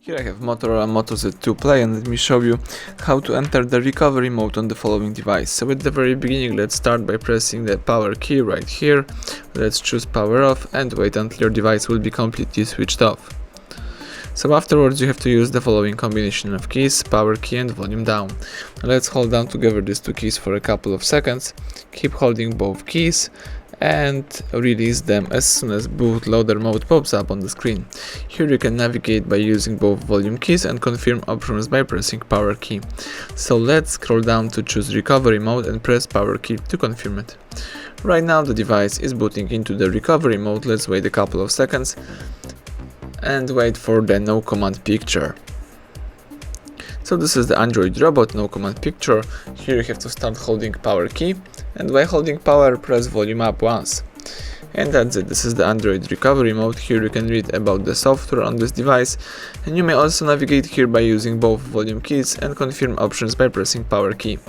Here I have Motorola Moto Z2 Play, and let me show you how to enter the recovery mode on the following device. So at the very beginning, let's start by pressing the power key right here. Let's choose power off and wait until your device will be completely switched off. So afterwards you have to use the following combination of keys, power key and volume down. Let's hold down together these two keys for a couple of seconds, keep holding both keys and release them as soon as bootloader mode pops up on the screen. Here you can navigate by using both volume keys and confirm options by pressing power key. So let's scroll down to choose recovery mode and press power key to confirm it. Right now the device is booting into the recovery mode. Let's wait a couple of seconds and wait for the no command picture. So this is the Android robot no command picture. Here you have to start holding power key, and by holding power press volume up once. And that's it. This is the Android recovery mode. Here you can read about the software on this device, and you may also navigate here by using both volume keys and confirm options by pressing power key.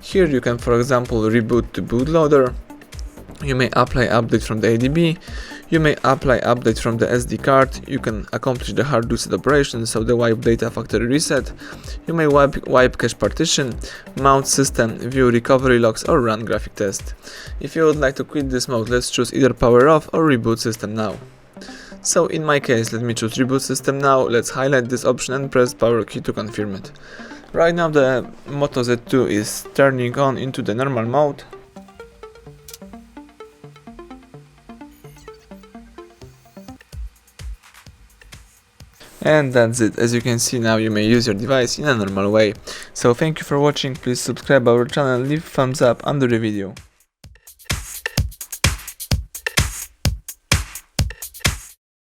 Here you can, for example, reboot to bootloader. You may apply update from the ADB, you may apply update from the SD card, you can accomplish the hard reset operation, so the wipe data factory reset, you may wipe cache partition, mount system, view recovery logs or run graphic test. If you would like to quit this mode, let's choose either power off or reboot system now. So in my case, let me choose reboot system now. Let's highlight this option and press power key to confirm it. Right now the Moto Z2 is turning on into the normal mode. And that's it. As you can see now, you may use your device in a normal way. So thank you for watching, please subscribe our channel, leave thumbs up under the video.